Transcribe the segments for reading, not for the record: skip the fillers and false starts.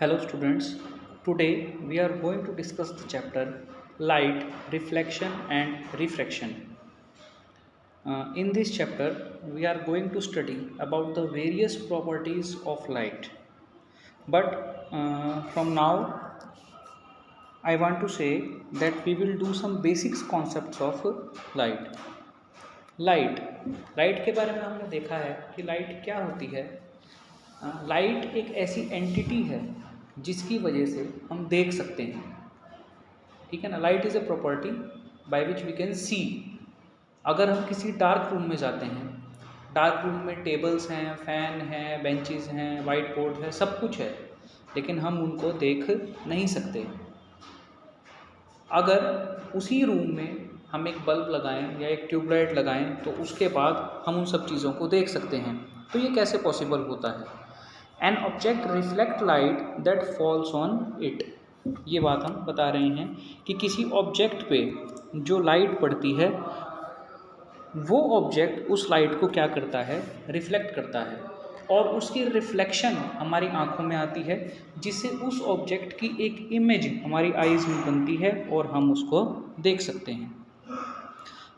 Hello students, today we are going to discuss the chapter Light, Reflection and Refraction. In this chapter we are going to study about the various properties of light. But from now I want to say that we will do some basics concepts of light. Light light के बारे में हमने देखा है कि light क्या होती है। लाइट एक ऐसी एंटिटी है जिसकी वजह से हम देख सकते हैं, ठीक है ना। Light is a property by which we can see. अगर हम किसी डार्क रूम में जाते हैं, डार्क रूम में टेबल्स हैं, फ़ैन हैं, बेंचेस हैं, वाइट बोर्ड है, सब कुछ है, लेकिन हम उनको देख नहीं सकते। अगर उसी रूम में हम एक बल्ब लगाएं या एक ट्यूबलाइट लगाएं तो उसके बाद हम उन सब चीज़ों को देख सकते हैं। तो ये कैसे पॉसिबल होता है? An object reflect light that falls on it. ये बात हम बता रहे हैं कि किसी ऑब्जेक्ट पे जो लाइट पड़ती है वो ऑब्जेक्ट उस लाइट को क्या करता है, रिफ्लेक्ट करता है, और उसकी रिफ्लेक्शन हमारी आंखों में आती है, जिससे उस ऑब्जेक्ट की एक इमेज हमारी आईज़ में बनती है और हम उसको देख सकते हैं।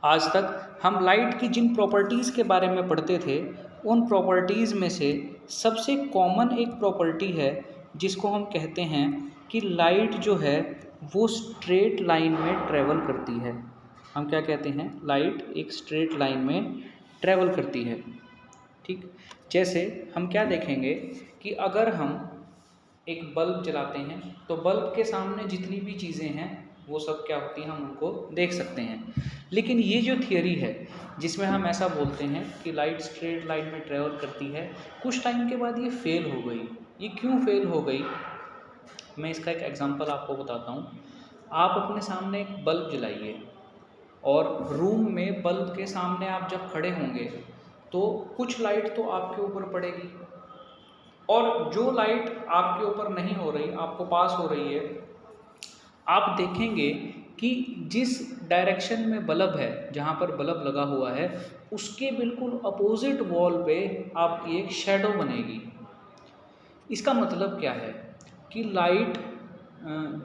आज तक हम लाइट की जिन प्रॉपर्टीज़ के बारे में पढ़ते थे उन प्रॉपर्टीज़ में से सबसे कॉमन एक प्रॉपर्टी है जिसको हम कहते हैं कि लाइट जो है वो स्ट्रेट लाइन में ट्रैवल करती है। हम क्या कहते हैं? लाइट एक स्ट्रेट लाइन में ट्रैवल करती है, ठीक। जैसे हम क्या देखेंगे कि अगर हम एक बल्ब जलाते हैं तो बल्ब के सामने जितनी भी चीज़ें हैं वो सब क्या होती हैं, हम उनको देख सकते हैं। लेकिन ये जो थियरी है जिसमें हम ऐसा बोलते हैं कि लाइट स्ट्रेट लाइन में ट्रैवल करती है, कुछ टाइम के बाद ये फेल हो गई। ये क्यों फेल हो गई? मैं इसका एक एग्जांपल आपको बताता हूँ। आप अपने सामने एक बल्ब जलाइए और रूम में बल्ब के सामने आप जब खड़े होंगे तो कुछ लाइट तो आपके ऊपर पड़ेगी, और जो लाइट आपके ऊपर नहीं हो रही, आपको पास हो रही है, आप देखेंगे कि जिस डायरेक्शन में बल्ब है, जहाँ पर बल्ब लगा हुआ है, उसके बिल्कुल अपोजिट वॉल पे आपकी एक शैडो बनेगी। इसका मतलब क्या है कि लाइट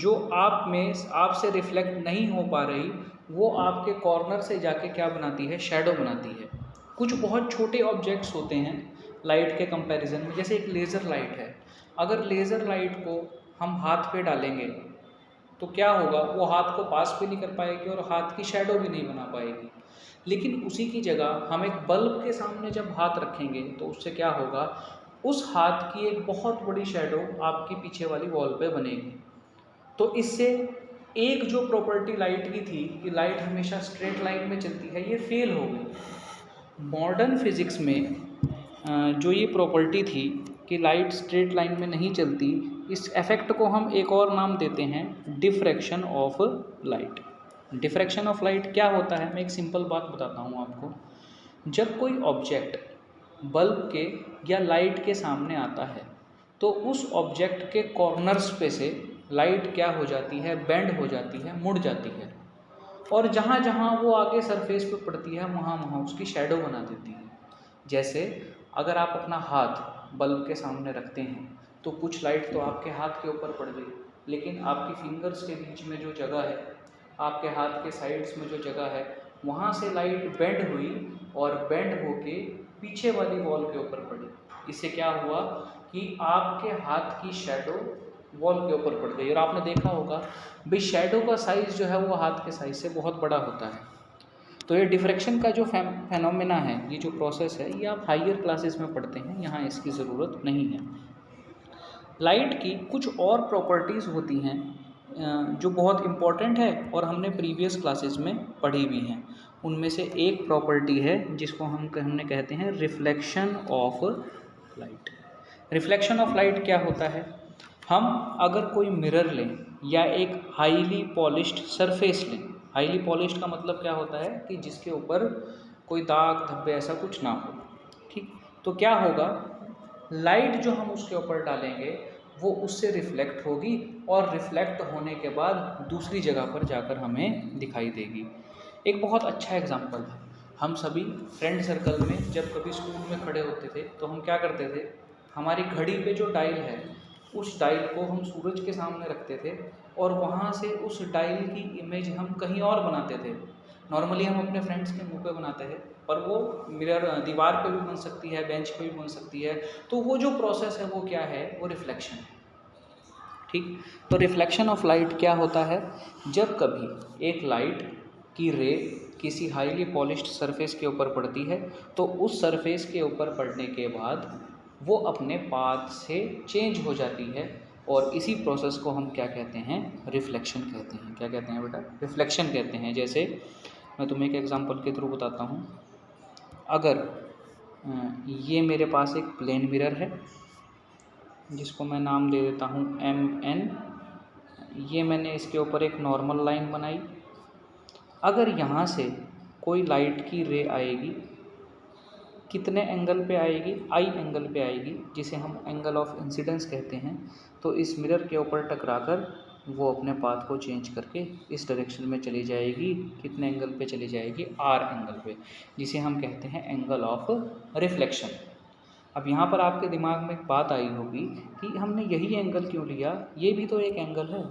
जो आपसे रिफ्लेक्ट नहीं हो पा रही, वो आपके कॉर्नर से जाके क्या बनाती है? शैडो बनाती है। कुछ बहुत छोटे ऑब्जेक्ट्स होते हैं लाइट के कंपैरिजन में, जैसे एक लेज़र लाइट है। अगर लेज़र लाइट को हम हाथ पे डालेंगे तो क्या होगा? वो हाथ को पास भी नहीं कर पाएगी और हाथ की शैडो भी नहीं बना पाएगी। लेकिन उसी की जगह हम एक बल्ब के सामने जब हाथ रखेंगे तो उससे क्या होगा? उस हाथ की एक बहुत बड़ी शैडो आपकी पीछे वाली वॉल पे बनेगी। तो इससे एक जो प्रॉपर्टी लाइट की थी कि लाइट हमेशा स्ट्रेट लाइन में चलती है, ये फेल हो गई। मॉडर्न फिज़िक्स में जो ये प्रॉपर्टी थी कि लाइट स्ट्रेट लाइन में नहीं चलती, इस इफ़ेक्ट को हम एक और नाम देते हैं diffraction of light. Diffraction of light क्या होता है? मैं एक सिंपल बात बताता हूँ आपको। जब कोई ऑब्जेक्ट बल्ब के या लाइट के सामने आता है तो उस ऑब्जेक्ट के कॉर्नर्स पे से लाइट क्या हो जाती है? बेंड हो जाती है, मुड़ जाती है, और जहाँ जहाँ वो आगे सरफेस पे पड़ती है वहाँ वहाँ उसकी शैडो बना देती है। जैसे अगर आप अपना हाथ बल्ब के सामने रखते हैं तो कुछ लाइट तो आपके हाथ के ऊपर पड़ गई, लेकिन आपकी फिंगर्स के बीच में जो जगह है, आपके हाथ के साइड्स में जो जगह है, वहाँ से लाइट बेंड हुई और बेंड होके पीछे वाली वॉल के ऊपर पड़ी। इससे क्या हुआ कि आपके हाथ की शैडो वॉल के ऊपर पड़ गई। और आपने देखा होगा भाई, शैडो का साइज़ जो है वो हाथ के साइज़ से बहुत बड़ा होता है। तो ये डिफ्रैक्शन का जो फेनोमेना है, ये जो प्रोसेस है, ये आप हायर क्लासेस में पढ़ते हैं, यहाँ इसकी ज़रूरत नहीं है। लाइट की कुछ और प्रॉपर्टीज़ होती हैं जो बहुत इम्पॉर्टेंट है और हमने प्रीवियस क्लासेस में पढ़ी भी हैं। उनमें से एक प्रॉपर्टी है जिसको हमने कहते हैं reflection of light. Reflection of light क्या होता है? हम अगर कोई मिरर लें या एक हाईली पॉलिश्ड सरफेस लें, हाईली पॉलिश्ड का मतलब क्या होता है कि जिसके ऊपर कोई दाग धब्बे ऐसा कुछ ना हो, ठीक। तो क्या होगा? लाइट जो हम उसके ऊपर डालेंगे वो उससे रिफ्लेक्ट होगी और रिफ्लेक्ट होने के बाद दूसरी जगह पर जाकर हमें दिखाई देगी। एक बहुत अच्छा एग्जांपल है, हम सभी फ्रेंड सर्कल में जब कभी स्कूल में खड़े होते थे तो हम क्या करते थे? हमारी घड़ी पे जो डायल है उस डायल को हम सूरज के सामने रखते थे और वहाँ से उस डायल की इमेज हम कहीं और बनाते थे। नॉर्मली हम अपने फ्रेंड्स के मुंह पे बनाते हैं, पर वो मिरर दीवार पे भी बन सकती है, बेंच पे भी बन सकती है। तो वो जो प्रोसेस है वो क्या है, वो रिफ्लेक्शन है। ठीक, तो रिफ्लेक्शन ऑफ लाइट क्या होता है, जब कभी एक लाइट की रे किसी हाईली पॉलिश्ड सरफेस के ऊपर पड़ती है तो उस सरफेस के ऊपर पड़ने के बाद वो अपने पाथ से चेंज हो जाती है, और इसी प्रोसेस को हम क्या कहते हैं, रिफ्लेक्शन कहते हैं। क्या कहते हैं बेटा, रिफ्लेक्शन कहते हैं। जैसे मैं तुम्हें एक एग्जांपल के थ्रू बताता हूँ। अगर ये मेरे पास एक प्लेन मिरर है जिसको मैं नाम दे देता हूँ MN, ये मैंने इसके ऊपर एक नॉर्मल लाइन बनाई। अगर यहाँ से कोई लाइट की रे आएगी, कितने एंगल पे आएगी, आई एंगल पे आएगी, जिसे हम एंगल ऑफ इंसिडेंस कहते हैं। तो इस मिरर के ऊपर टकराकर वो अपने पाथ को चेंज करके इस डायरेक्शन में चली जाएगी। कितने एंगल पे चली जाएगी, आर एंगल पे, जिसे हम कहते हैं एंगल ऑफ रिफ्लेक्शन। अब यहाँ पर आपके दिमाग में एक बात आई होगी कि हमने यही एंगल क्यों लिया, ये भी तो एक एंगल है,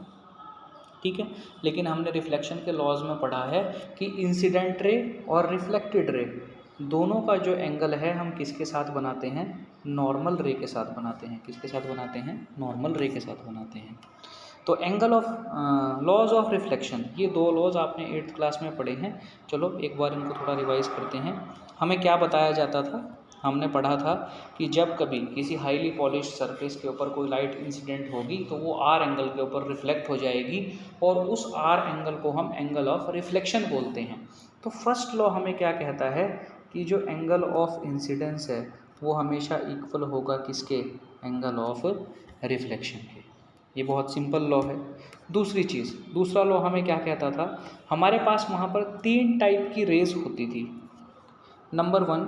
ठीक है। लेकिन हमने रिफ्लेक्शन के लॉज में पढ़ा है कि इंसिडेंट रे और रिफ्लेक्टेड रे दोनों का जो एंगल है हम किसके साथ बनाते हैं, नॉर्मल रे के साथ बनाते हैं। किसके साथ बनाते हैं, नॉर्मल रे के साथ बनाते हैं। तो angle of laws of reflection, ये दो लॉज आपने 8th क्लास में पढ़े हैं। चलो एक बार इनको थोड़ा रिवाइज करते हैं। हमें क्या बताया जाता था, हमने पढ़ा था कि जब कभी किसी हाईली पॉलिश्ड सरफेस के ऊपर कोई लाइट इंसिडेंट होगी तो वो आर एंगल के ऊपर रिफ्लेक्ट हो जाएगी, और उस आर एंगल को हम एंगल ऑफ रिफ्लेक्शन बोलते हैं। तो फर्स्ट लॉ हमें क्या कहता है कि जो एंगल ऑफ इंसिडेंस है वो हमेशा इक्वल होगा किसके, एंगल ऑफ रिफ्लेक्शन के। ये बहुत सिंपल लॉ है। दूसरी चीज़, दूसरा लॉ हमें क्या कहता था, हमारे पास वहाँ पर 3 टाइप की रेज होती थी। नंबर 1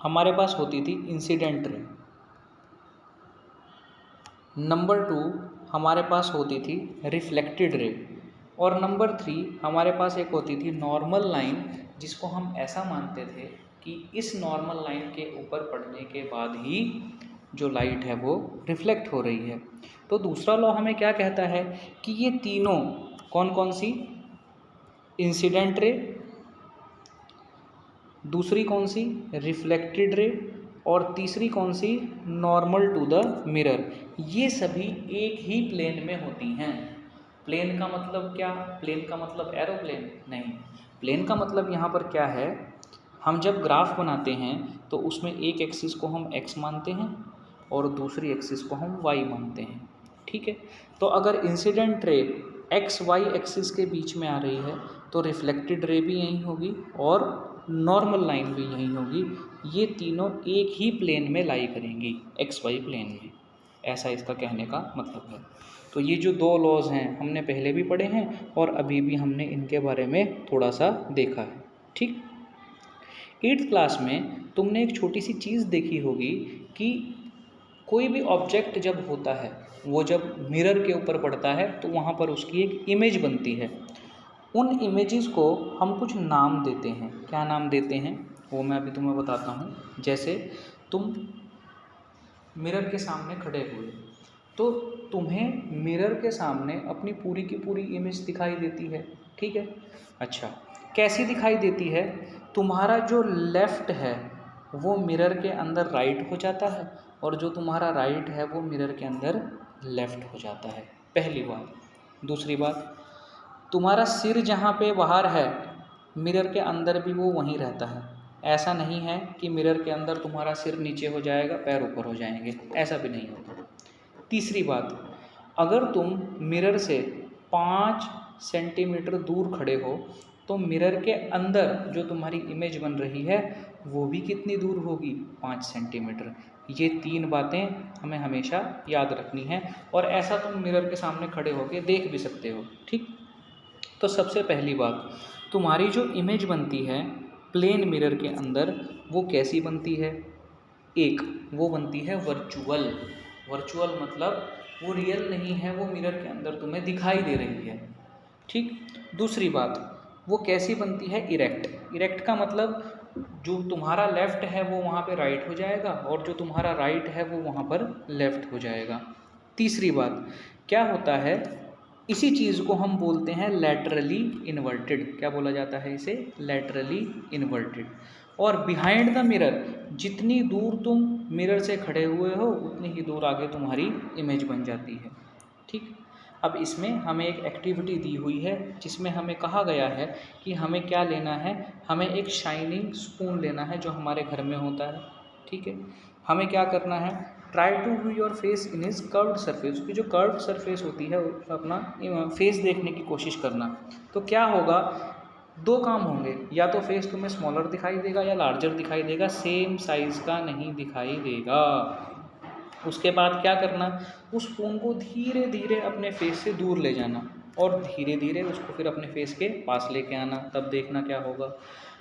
हमारे पास होती थी इंसिडेंट रे। नंबर 2 हमारे पास होती थी रिफ्लेक्टेड रे। और नंबर 3 हमारे पास एक होती थी नॉर्मल लाइन, जिसको हम ऐसा मानते थे कि इस नॉर्मल लाइन के ऊपर पड़ने के बाद ही जो लाइट है वो रिफ्लेक्ट हो रही है। तो दूसरा लॉ हमें क्या कहता है कि ये तीनों कौन कौन सी, इंसिडेंट रे, दूसरी कौन सी, रिफ्लेक्टेड रे, और तीसरी कौन सी, नॉर्मल टू द मिरर, ये सभी एक ही प्लेन में होती हैं। प्लेन का मतलब क्या, प्लेन का मतलब एरोप्लेन नहीं। प्लेन का मतलब यहाँ पर क्या है, हम जब ग्राफ बनाते हैं तो उसमें एक एक्सिस को हम x मानते हैं और दूसरी एक्सिस को हम y मानते हैं, ठीक है। तो अगर incident ray x Y axis के बीच में आ रही है तो रिफ्लेक्टेड रे भी यहीं होगी और नॉर्मल लाइन भी यहीं होगी। ये तीनों एक ही प्लेन में लाई करेंगी, एक्स वाई प्लेन में। ऐसा इसका कहने का मतलब है। तो ये जो दो लॉज हैं हमने पहले भी पढ़े हैं और अभी भी हमने इनके बारे में थोड़ा सा देखा है, ठीक। 8th क्लास में तुमने एक छोटी सी चीज़ देखी होगी कि कोई भी ऑब्जेक्ट जब होता है वो जब मिरर के ऊपर पड़ता है तो वहाँ पर उसकी एक इमेज बनती है। उन इमेजेस को हम कुछ नाम देते हैं। क्या नाम देते हैं वो मैं अभी तुम्हें बताता हूँ। जैसे तुम मिरर के सामने खड़े हुए तो तुम्हें मिरर के सामने अपनी पूरी की पूरी इमेज दिखाई देती है, ठीक है। अच्छा, कैसी दिखाई देती है, तुम्हारा जो लेफ़्ट है वो मिरर के अंदर राइट हो जाता है और जो तुम्हारा राइट है वो मिरर के अंदर लेफ़्ट हो जाता है, पहली बात। दूसरी बात, तुम्हारा सिर जहाँ पे बाहर है मिरर के अंदर भी वो वहीं रहता है। ऐसा नहीं है कि मिरर के अंदर तुम्हारा सिर नीचे हो जाएगा पैर ऊपर हो जाएंगे, ऐसा भी नहीं होगा। तीसरी बात, अगर तुम मिरर से 5 सेंटीमीटर दूर खड़े हो तो मिरर के अंदर जो तुम्हारी इमेज बन रही है वो भी कितनी दूर होगी, 5 सेंटीमीटर। ये 3 बातें हमें हमेशा याद रखनी है और ऐसा तुम मिरर के सामने खड़े होकर देख भी सकते हो, ठीक। तो सबसे पहली बात, तुम्हारी जो इमेज बनती है प्लेन मिरर के अंदर वो कैसी बनती है, एक वो बनती है वर्चुअल। वर्चुअल मतलब वो रियल नहीं है, वो मिरर के अंदर तुम्हें दिखाई दे रही है, ठीक। दूसरी बात, वो कैसी बनती है, इरेक्ट। इरेक्ट का मतलब जो तुम्हारा लेफ़्ट है वो वहाँ पे राइट हो जाएगा और जो तुम्हारा राइट है वो वहाँ पर लेफ़्ट हो जाएगा। तीसरी बात क्या होता है, इसी चीज़ को हम बोलते हैं लैटरली इन्वर्टेड। क्या बोला जाता है इसे? Laterally inverted. और बिहाइंड द मिरर, जितनी दूर तुम मिरर से खड़े हुए हो उतनी ही दूर आगे तुम्हारी इमेज बन जाती है। ठीक। अब इसमें हमें एक एक्टिविटी दी हुई है जिसमें हमें कहा गया है कि हमें क्या लेना है, हमें एक शाइनिंग स्पून लेना है जो हमारे घर में होता है। ठीक है, हमें क्या करना है, try to view your face in his curved surface. उसकी जो कर्व्ड सरफेस होती है उस अपना फेस देखने की कोशिश करना। तो क्या होगा, दो काम होंगे, या तो फेस तुम्हें स्मॉलर दिखाई देगा या लार्जर दिखाई देगा, सेम साइज़ का नहीं दिखाई देगा। उसके बाद क्या करना, उस स्पून को धीरे धीरे अपने फेस से दूर ले जाना और धीरे धीरे उसको फिर अपने फेस के पास लेके आना, तब देखना क्या होगा।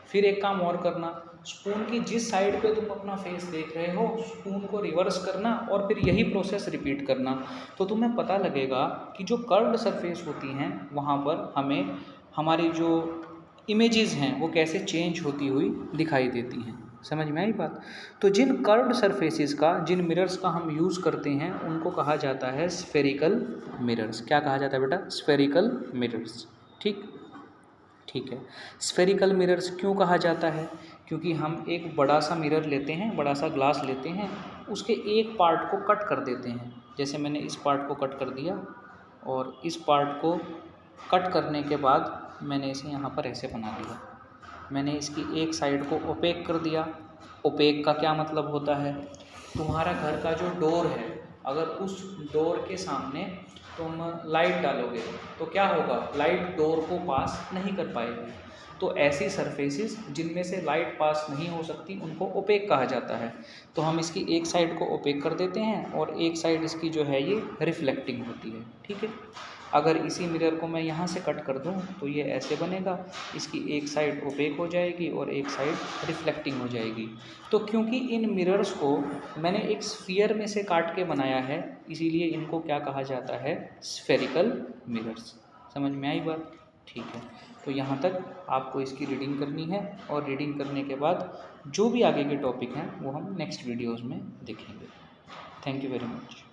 फिर एक काम और करना, स्पून की जिस साइड पे तुम अपना फेस देख रहे हो स्पून को रिवर्स करना और फिर यही प्रोसेस रिपीट करना। तो तुम्हें पता लगेगा कि जो कर्व्ड सरफेस होती हैं वहाँ पर हमें हमारी जो इमेजेस हैं वो कैसे चेंज होती हुई दिखाई देती हैं। समझ में आई बात? तो जिन कर्व्ड सरफेसेस का, जिन मिरर्स का हम यूज़ करते हैं उनको कहा जाता है स्फेरिकल मिरर्स। क्या कहा जाता है बेटा? Spherical mirrors. ठीक, ठीक है। स्फेरिकल मिरर्स क्यों कहा जाता है? क्योंकि हम एक बड़ा सा मिरर लेते हैं, बड़ा सा ग्लास लेते हैं, उसके एक पार्ट को कट कर देते हैं। जैसे मैंने इस पार्ट को कट कर दिया और इस पार्ट को कट करने के बाद मैंने इसे यहाँ पर ऐसे बना दिया। मैंने इसकी एक साइड को ओपेक कर दिया। ओपेक का क्या मतलब होता है, तुम्हारा घर का जो डोर है, अगर उस डोर के सामने तुम लाइट डालोगे तो क्या होगा, लाइट डोर को पास नहीं कर पाएगी। तो ऐसी सरफेसेस जिनमें से लाइट पास नहीं हो सकती उनको ओपेक कहा जाता है। तो हम इसकी एक साइड को ओपेक कर देते हैं और एक साइड इसकी जो है ये रिफ्लेक्टिंग होती है। ठीक है, अगर इसी मिरर को मैं यहाँ से कट कर दूँ तो ये ऐसे बनेगा, इसकी एक साइड ओपेक हो जाएगी और एक साइड रिफ्लेक्टिंग हो जाएगी। तो क्योंकि इन मिरर्स को मैंने एक स्फीयर में से काट के बनाया है इसीलिए इनको क्या कहा जाता है, स्फेरिकल मिरर्स। समझ में आई बात? ठीक है, तो यहाँ तक आपको इसकी रीडिंग करनी है और रीडिंग करने के बाद जो भी आगे के टॉपिक हैं वो हम नेक्स्ट वीडियोज़ में देखेंगे। Thank you very much.